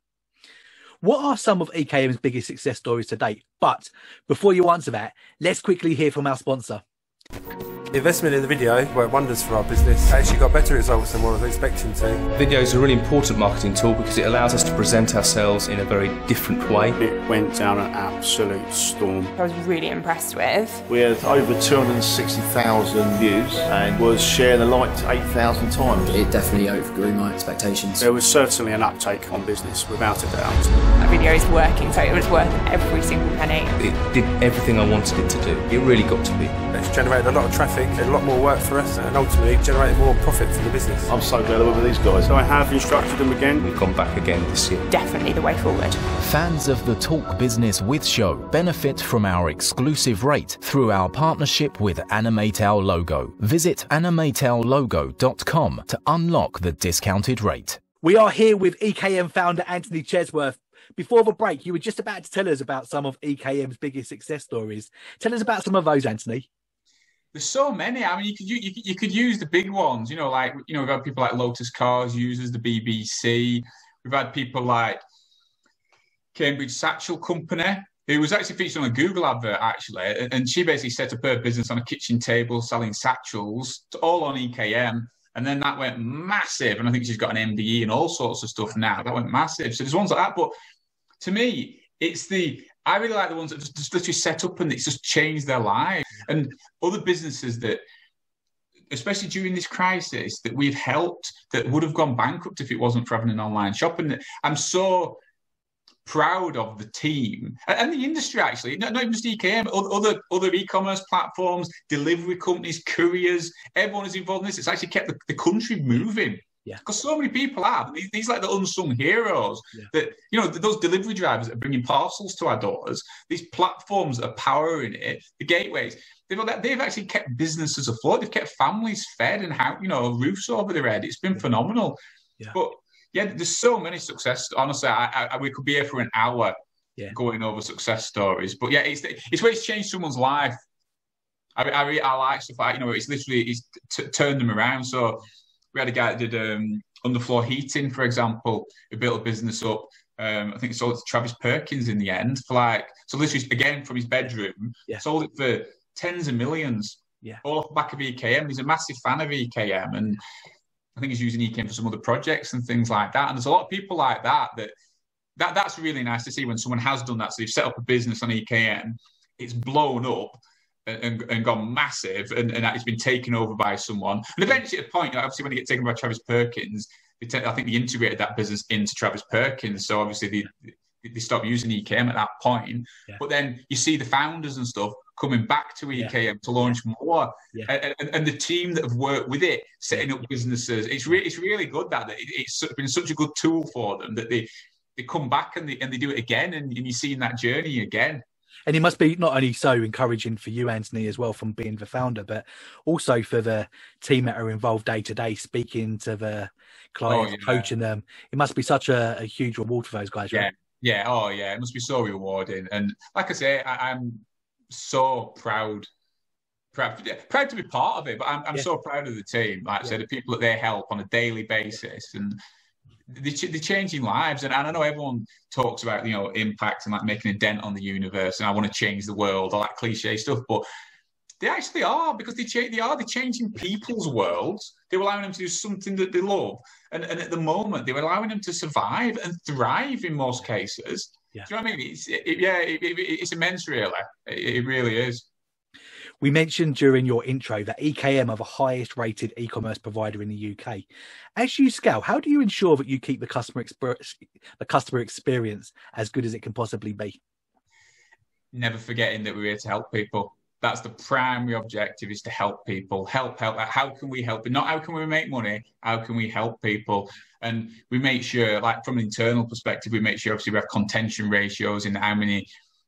What are some of EKM's biggest success stories to date? But before you answer that, let's quickly hear from our sponsor. The investment in the video worked wonders for our business. I actually got better results than what I was expecting to. Video is a really important marketing tool because it allows us to present ourselves in a very different way. It went down an absolute storm. I was really impressed with. We had over 260,000 views and was shared and liked 8,000 times. It definitely overgrew my expectations. There was certainly an uptake on business, without a doubt. That video is working, so it was worth every single penny. It did everything I wanted it to do. It really got to be. It's generated a lot of traffic, a lot more work for us, and ultimately generated more profit for the business. I'm so glad I work with these guys. So I have instructed them again. We've gone back again this year. Definitely the way forward. Fans of the Talk Business With show benefit from our exclusive rate through our partnership with Animate Our Logo. Visit animateourlogo.com to unlock the discounted rate. We are here with EKM founder Antony Chesworth. Before the break, you were just about to tell us about some of EKM's biggest success stories. Tell us about some of those, Antony. There's so many. I mean, you could use the big ones. We've had people like Lotus Cars users, the BBC. We've had people like Cambridge Satchel Company, who was actually featured on a Google advert, actually. And she basically set up her business on a kitchen table selling satchels, all on EKM. And then that went massive. And I think she's got an MBE and all sorts of stuff now. That went massive. So there's ones like that. But to me, I really like the ones that just literally set up and it's just changed their lives. And other businesses that, especially during this crisis, that we've helped that would have gone bankrupt if it wasn't for having an online shop. And I'm so proud of the team and the industry, actually, not even just EKM, other e-commerce platforms, delivery companies, couriers, everyone is involved in this. It's actually kept the country moving. Yeah, because so many people have these like the unsung heroes that those delivery drivers that are bringing parcels to our doors. These platforms are powering it. The gateways, they've actually kept businesses afloat. They've kept families fed and roofs over their head. It's been phenomenal. Yeah. But yeah, there's so many success. Honestly, we could be here for an hour going over success stories. But yeah, it's where it's changed someone's life. I like stuff like it's literally turned them around. So. We had a guy that did underfloor heating, for example, who built a business up. I think he sold it to Travis Perkins in the end so literally, again, from his bedroom, sold it for tens of millions, all off the back of EKM. He's a massive fan of EKM, and I think he's using EKM for some other projects and things like that. And there's a lot of people like that's really nice to see when someone has done that. So they've set up a business on EKM, it's blown up, and gone massive, and it's been taken over by someone. And eventually, at a point, obviously, when they get taken by Travis Perkins, I think they integrated that business into Travis Perkins. So obviously, they stopped using EKM at that point. Yeah. But then you see the founders and stuff coming back to EKM to launch more, and the team that have worked with it, setting up businesses. It's really good that it's been such a good tool for them that they come back and they do it again, and you're seeing that journey again. And it must be not only so encouraging for you, Antony, as well, from being the founder, but also for the team that are involved day to day, speaking to the clients, coaching them. It must be such a huge reward for those guys, right? Yeah. Oh, yeah. It must be so rewarding. And like I say, I'm so proud to be part of it, but I'm so proud of the team. Like I said, the people that they help on a daily basis, and they're changing lives. And I know everyone talks about impact and like making a dent on the universe, and I want to change the world, all that cliche stuff, but they actually are, because they're changing people's worlds. They're allowing them to do something that they love, and at the moment they're allowing them to survive and thrive in most cases. Do you know what I mean? It's immense, really. It really is. We mentioned during your intro that EKM are the highest rated e-commerce provider in the UK. As you scale, how do you ensure that you keep the customer experience as good as it can possibly be? Never forgetting that we're here to help people. That's the primary objective, is to help people. Help. How can we help? Not how can we make money? How can we help people? And we make sure, like from an internal perspective, we make sure obviously we have contention ratios in how many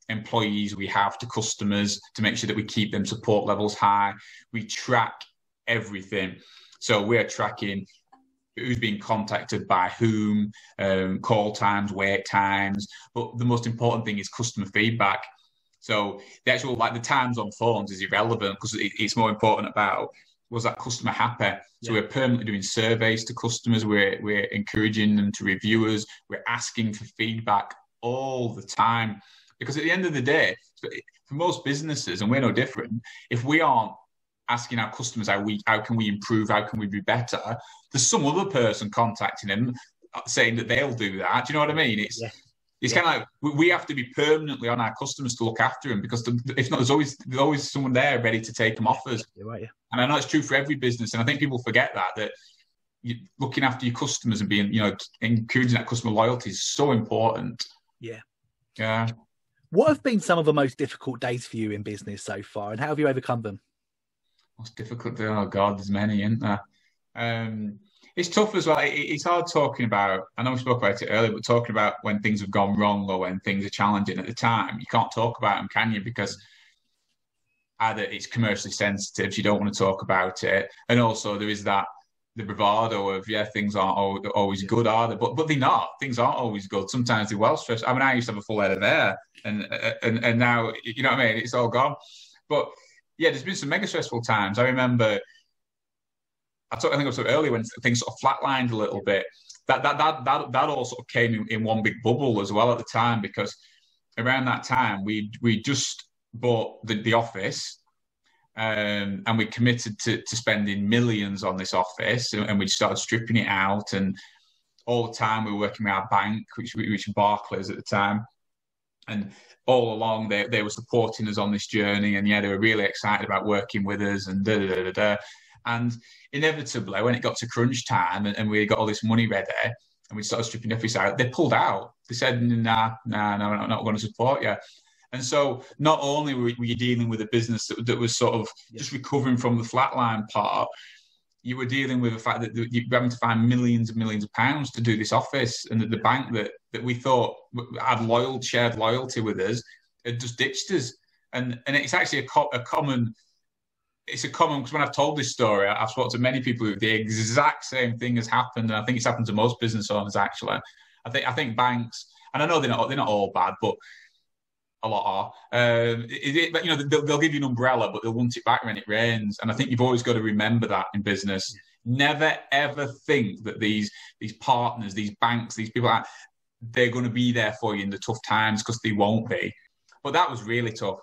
employees we have to customers to make sure that we keep them support levels high. We track everything. So we're tracking who's being contacted by whom, call times, wait times. But the most important thing is customer feedback. So the actual, like the times on phones is irrelevant, because it's more important about, was that customer happy? So we're permanently doing surveys to customers. We're encouraging them to review us. We're asking for feedback all the time. Because at the end of the day, for most businesses, and we're no different, if we aren't asking our customers how can we improve, how can we be better, there's some other person contacting them saying that they'll do that. Do you know what I mean? It's kind of like we have to be permanently on our customers to look after them, because if not, there's always someone there ready to take them off us. Right, yeah. And I know it's true for every business, and I think people forget that you looking after your customers and being, encouraging that customer loyalty is so important. Yeah. Yeah. What have been some of the most difficult days for you in business so far, and how have you overcome them? Most difficult? Oh God, there's many, isn't there? It's tough as well. It's hard talking about, I know we spoke about it earlier, but talking about when things have gone wrong or when things are challenging at the time, you can't talk about them, can you? Because either it's commercially sensitive, so you don't want to talk about it. And also there is the bravado of, things aren't always good, are they? But they're not. Things aren't always good. Sometimes they're well stressed. I mean, I used to have a full head of hair, and now, you know what I mean? It's all gone. But yeah, there's been some mega stressful times. I remember, I think I was earlier when things sort of flatlined a little bit. That all sort of came in one big bubble as well at the time, because around that time we just bought the office, and we committed to spending millions on this office, and we started stripping it out, and all the time we were working with our bank, which was Barclays at the time, and all along they were supporting us on this journey, and they were really excited about working with us, and And inevitably, when it got to crunch time and we got all this money ready and we started stripping the office out, they pulled out. They said, nah, we're not going to support you. And so not only were you dealing with a business that was sort of just recovering from the flatline part, you were dealing with the fact that you were having to find millions and millions of pounds to do this office, and that the bank that we thought had shared loyalty with us had just ditched us. And it's actually a common... It's a common, because when I've told this story, I've spoken to many people who the exact same thing has happened, and I think it's happened to most business owners actually. I think banks, and I know they're not all bad, but a lot are. They'll give you an umbrella, but they'll want it back when it rains. And I think you've always got to remember that in business. Never ever think that these partners, these banks, these people, they're going to be there for you in the tough times, because they won't be. But that was really tough.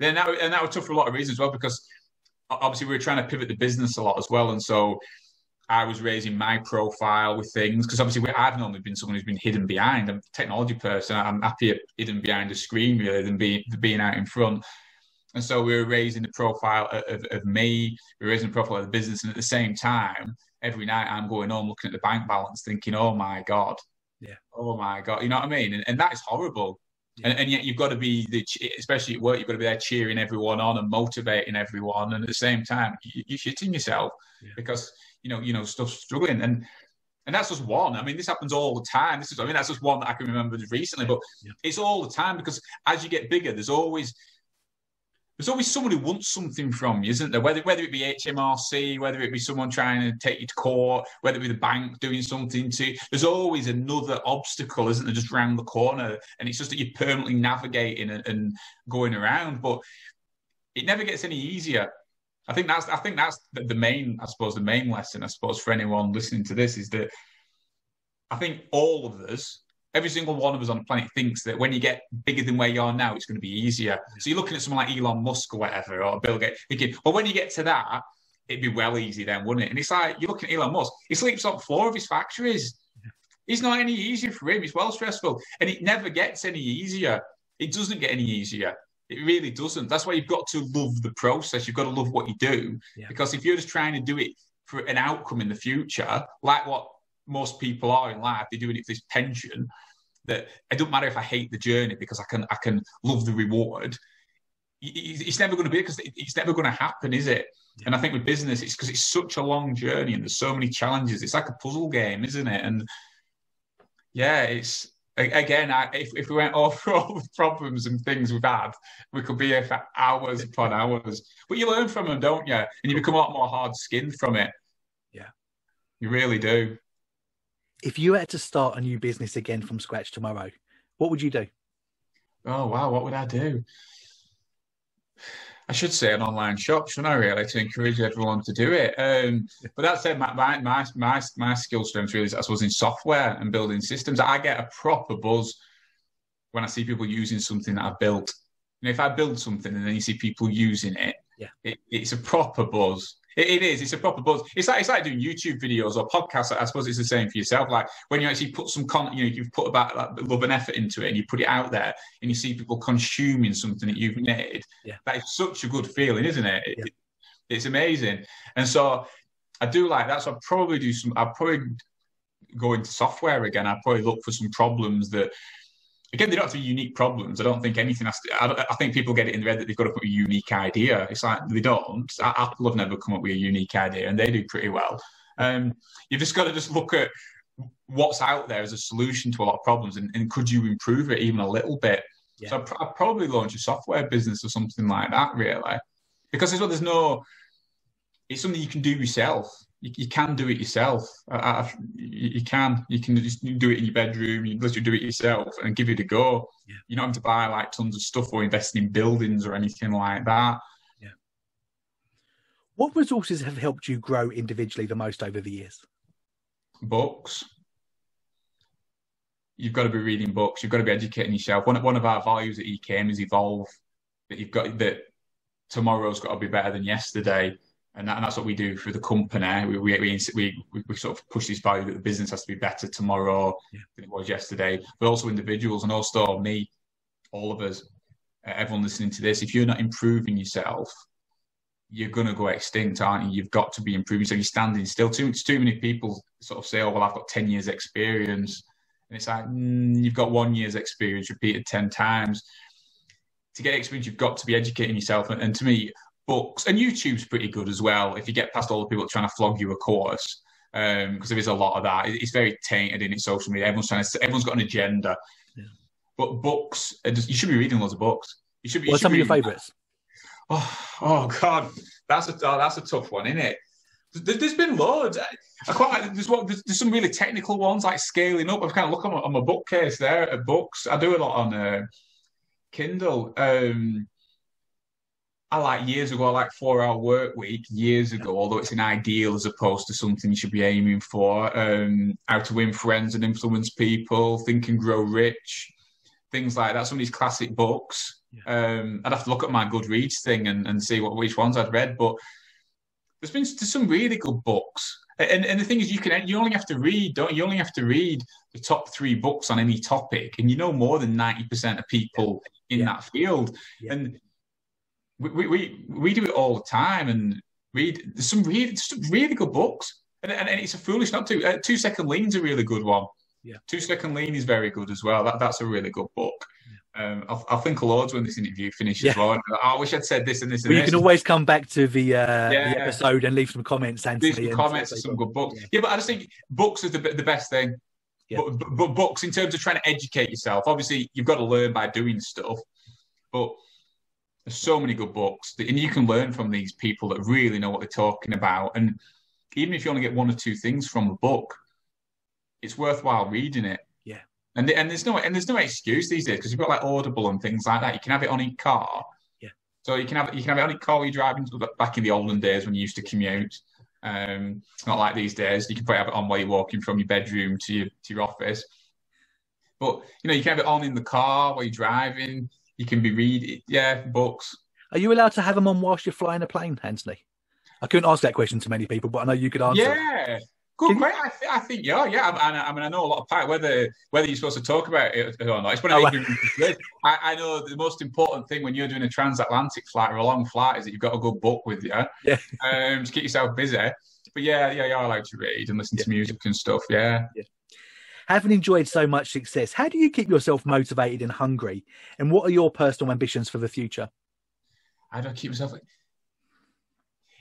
And that was tough for a lot of reasons as well, because obviously we were trying to pivot the business a lot as well, and so I was raising my profile with things, because obviously I've normally been someone who's been hidden behind. I'm a technology person. I'm happier hidden behind a screen really than being out in front. And so we were raising the profile of me, we were raising the profile of the business, and at the same time, every night I'm going home looking at the bank balance thinking, oh my God, you know what I mean? And that is horrible. And yet you've got to be, especially at work, you've got to be there cheering everyone on and motivating everyone. And at the same time, you're shitting yourself because, stuff's struggling. And that's just one. I mean, this happens all the time. That's just one that I can remember recently. But it's all the time, because as you get bigger, there's always someone who wants something from you, isn't there? Whether it be HMRC, whether it be someone trying to take you to court, whether it be the bank doing something to you, there's always another obstacle, isn't there, just round the corner. And it's just that you're permanently navigating and going around. But it never gets any easier. I think that's the main lesson, I suppose, for anyone listening to this, is that I think all of us, every single one of us on the planet, thinks that when you get bigger than where you are now, it's going to be easier. So you're looking at someone like Elon Musk or whatever, or Bill Gates, thinking, well, when you get to that, it'd be well easy then, wouldn't it? And it's like, you're looking at Elon Musk, he sleeps on the floor of his factories. It's not any easier for him. It's well stressful. And it never gets any easier. It doesn't get any easier. It really doesn't. That's why you've got to love the process. You've got to love what you do. Because if you're just trying to do it for an outcome in the future, like what most people are in life, they're doing it for this pension, that it doesn't matter if I hate the journey because I can love the reward. It's never going to be, because it's never going to happen, is it? And I think with business, it's because it's such a long journey and there's so many challenges. It's like a puzzle game, isn't it? And yeah, it's, again, if we went over all the problems and things we've had, we could be here for hours upon hours. But you learn from them, don't you? And you become a lot more hard-skinned from it. Yeah. You really do. If you had to start a new business again from scratch tomorrow, what would you do? Oh, wow, what would I do? I should say an online shop, shouldn't I, really, to encourage everyone to do it. But that said, my skill strength really is, I suppose, in software and building systems. I get a proper buzz when I see people using something that I've built. If I build something and then you see people using it, it's a proper buzz. It is. It's a proper buzz. It's like doing YouTube videos or podcasts. I suppose it's the same for yourself. Like when you actually put some content, you've put about love and effort into it, and you put it out there, and you see people consuming something that you've made. That is such a good feeling, isn't it? It's amazing. And so I do like that. So I'll probably go into software again. I'll probably look for some problems that, again, they don't have to be unique problems. I don't think anything has to. I think people get it in their head that they've got to put a unique idea. It's like they don't. Apple have never come up with a unique idea, and they do pretty well. You've just got to look at what's out there as a solution to a lot of problems, and could you improve it even a little bit? So I'd probably launch a software business or something like that, really, because there's no. It's something you can do yourself. You can do it yourself. You can just do it in your bedroom. You can literally do it yourself and give it a go. You don't have to buy like tons of stuff or invest in buildings or anything like that. What resources have helped you grow individually the most over the years? Books. You've got to be reading books. You've got to be educating yourself. One of our values at EKM is evolve. That tomorrow's got to be better than yesterday. And that's what we do for the company. We sort of push this value that the business has to be better tomorrow than it was yesterday, but also individuals and also me, all of us, everyone listening to this. If you're not improving yourself, you're going to go extinct, aren't you? You've got to be improving. So you're standing still. Too many people sort of say, oh, well, I've got 10 years experience. And it's like, you've got 1 year's experience repeated 10 times. To get experience, you've got to be educating yourself. And to me, books and YouTube's pretty good as well. If you get past all the people trying to flog you a course, because there is a lot of that. It's very tainted in its social media. Everyone's got an agenda. But books, you should be reading loads of books. You should be. What are some of your favourites? Oh God, that's a tough one, isn't it? There's been loads. I quite like. There's some really technical ones like scaling up. I've kind of looked on my bookcase there at books. I do a lot on Kindle. I like years ago, I like 4 Hour Work Week years ago, although it's an ideal as opposed to something you should be aiming for. How to Win Friends and Influence People, Think and Grow Rich, things like that. Some of these classic books. I'd have to look at my Goodreads thing and see which ones I'd read, but there's some really good books. And the thing is, you only have to read, don't you? You only have to read the top 3 books on any topic, and you know more than 90% of people in that field. And we do it all the time and read. There's some really good books, and it's a foolish not to. 2 Second Lean's a really good one. 2 Second Lean is very good as well. That's a really good book. I'll think of loads when this interview finishes. Well. I wish I'd said this and this and this. You can always come back to the episode and leave some comments. Anthony, leave some comments and some good books. But I just think books is the best thing. But books, in terms of trying to educate yourself, obviously you've got to learn by doing stuff. But there's so many good books, and you can learn from these people that really know what they're talking about. And even if you only get 1 or 2 things from a book, it's worthwhile reading it. And there's no excuse these days, because you've got like Audible and things like that. You can have it on your car. So you can have it on your car while you're driving. Back in the olden days when you used to commute, it's not like these days. You can probably have it on while you're walking from your bedroom to your office. But you can have it on in the car while you're driving. You can be reading, books. Are you allowed to have them on whilst you're flying a plane, Antony? I couldn't ask that question to many people, but I know you could answer. Yeah, Good, great. I think, yeah. I mean, I know a lot about whether you're supposed to talk about it or not. It's one of the I know the most important thing when you're doing a transatlantic flight or a long flight is that you've got a good book with you. Yeah. To keep yourself busy. But yeah, I like to read and listen to music and stuff. Yeah. Having enjoyed so much success, how do you keep yourself motivated and hungry? And what are your personal ambitions for the future? How do I keep myself?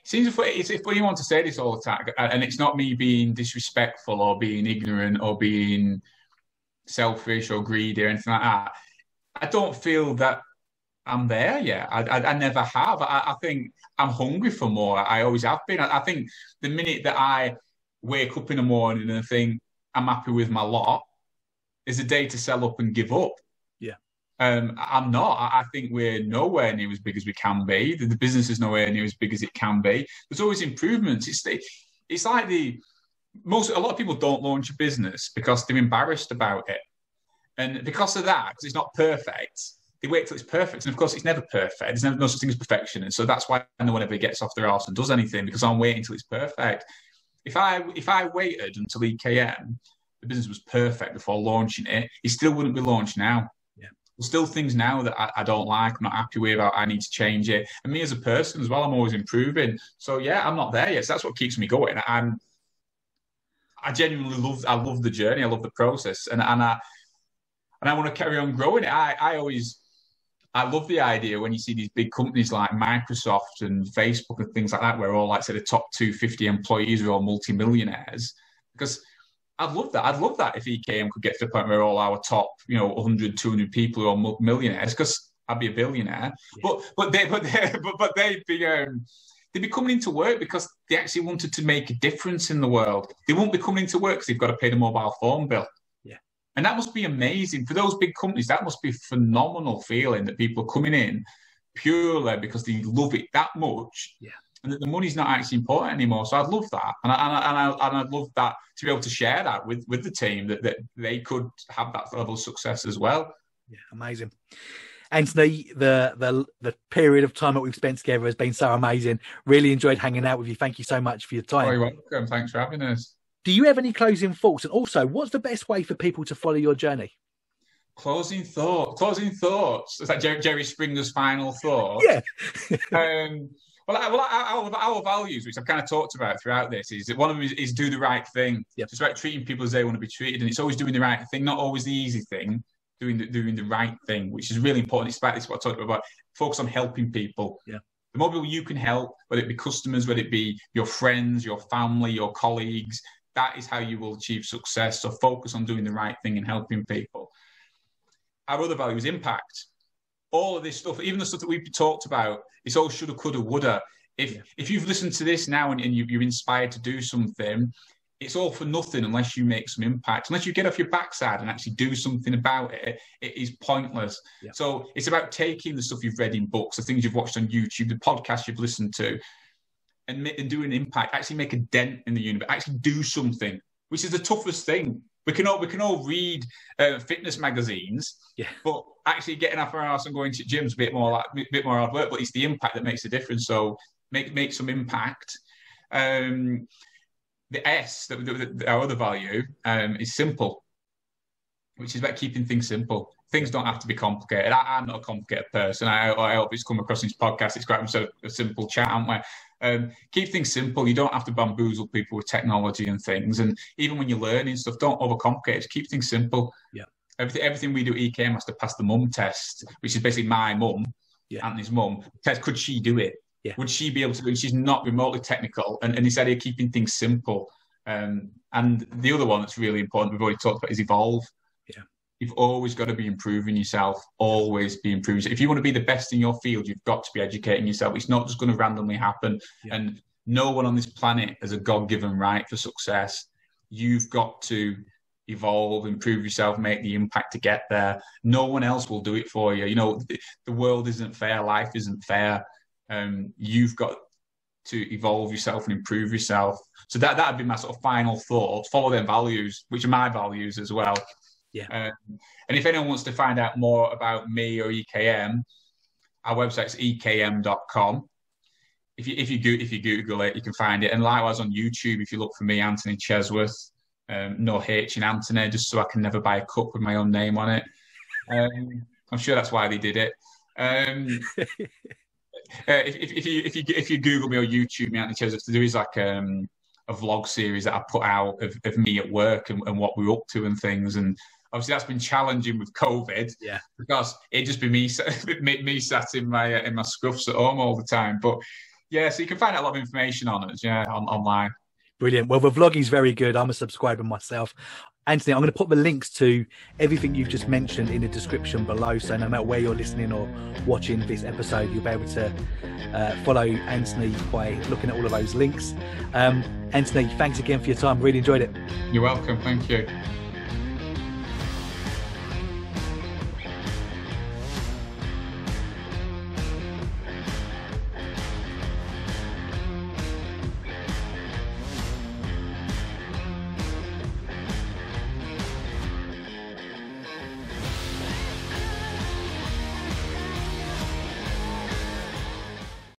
Seems it's funny you want to say this all the time, and it's not me being disrespectful or being ignorant or being selfish or greedy or anything like that. I don't feel that I'm there yet. I never have. I think I'm hungry for more. I always have been. I think the minute that I wake up in the morning and think I'm happy with my lot is a day to sell up and give up. I'm not. I think we're nowhere near as big as we can be. The business is nowhere near as big as it can be. There's always improvements. It's like a lot of people don't launch a business because they're embarrassed about it. And because of that, because it's not perfect, they wait till it's perfect. And of course, it's never perfect. There's no such thing as perfection. And so that's why no one ever gets off their arse and does anything, because I'm waiting till it's perfect. If I waited until EKM, the business was perfect before launching it, it still wouldn't be launched now. There's still things now that I don't like, I'm not happy with, I need to change it. And me as a person as well, I'm always improving. So yeah, I'm not there yet. So that's what keeps me going. I genuinely love the journey. I love the process. And I want to carry on growing it. I love the idea when you see these big companies like Microsoft and Facebook and things like that, where all, like, say, the top 250 employees are all multimillionaires. Because I'd love that. I'd love that if EKM could get to the point where all our top, 100, 200 people are all millionaires, because I'd be a billionaire. Yeah. But they'd be coming into work because they actually wanted to make a difference in the world. They won't be coming into work because they've got to pay the mobile phone bill. Yeah. And that must be amazing. For those big companies, that must be a phenomenal feeling that people are coming in purely because they love it that much. Yeah. And that the money's not actually important anymore. So I'd love that. And I'd love that to be able to share that with the team, that they could have that level of success as well. Yeah, amazing. Antony, the period of time that we've spent together has been so amazing. Really enjoyed hanging out with you. Thank you so much for your time. Oh, you're welcome. Thanks for having us. Do you have any closing thoughts? And also, what's the best way for people to follow your journey? Closing thoughts. Is that Jerry Springer's final thought? Yeah. Our values, which I've kind of talked about throughout this, is that one of them is do the right thing. Yep. It's about treating people as they want to be treated, and it's always doing the right thing, not always the easy thing. Doing the right thing, which is really important. It's what I talked about. Focus on helping people. Yeah. The more people you can help, whether it be customers, whether it be your friends, your family, your colleagues, that is how you will achieve success. So focus on doing the right thing and helping people. Our other value is impact. All of this stuff, even the stuff that we've talked about, it's all shoulda, coulda, woulda. If you've listened to this now and you're inspired to do something, it's all for nothing unless you make some impact. Unless you get off your backside and actually do something about it, it is pointless. Yeah. So it's about taking the stuff you've read in books, the things you've watched on YouTube, the podcasts you've listened to, and do an impact, actually make a dent in the universe, actually do something, which is the toughest thing. We can all read fitness magazines, but actually getting off our arse and going to gyms a bit more hard work. But it's the impact that makes a difference. So make some impact. The S, our other value, is simple, which is about keeping things simple. Things don't have to be complicated. I'm not a complicated person. I hope it's come across in this podcast. It's quite a simple chat, aren't we? Keep things simple. You don't have to bamboozle people with technology and things. And even when you're learning stuff, don't overcomplicate it. Just keep things simple. Yeah. Everything we do at EKM has to pass the mum test, which is basically my mum, Anthony's mum. Test, could she do it? Yeah. Would she be able to do it? She's not remotely technical. And this idea of keeping things simple. And the other one that's really important, we've already talked about, is evolve. Yeah. You've always got to be improving yourself, always be improving. If you want to be the best in your field, you've got to be educating yourself. It's not just going to randomly happen. Yeah. And no one on this planet has a God-given right for success. You've got to evolve, improve yourself, make the impact to get there. No one else will do it for you. The world isn't fair. Life isn't fair. You've got to evolve yourself and improve yourself. So that'd be my sort of final thought. Follow them values, which are my values as well. Yeah. And if anyone wants to find out more about me or EKM, our website's ekm.com. if you Google it, you can find it. And likewise on YouTube, if you look for me, Antony Chesworth, no H in Anthony, just so I can never buy a cup with my own name on it. I'm sure that's why they did it. If you Google me or YouTube me, Antony Chesworth, there is like a vlog series that I put out of me at work and what we're up to and things. And obviously that's been challenging with COVID, because it'd just be me sat in my scruffs at home all the time. But yeah, so you can find out a lot of information on us, online. Brilliant. Well, the vlogging is very good. I'm a subscriber myself. Anthony, I'm going to put the links to everything you've just mentioned in the description below. So no matter where you're listening or watching this episode, you'll be able to follow Anthony by looking at all of those links. Anthony, thanks again for your time. Really enjoyed it. You're welcome. Thank you.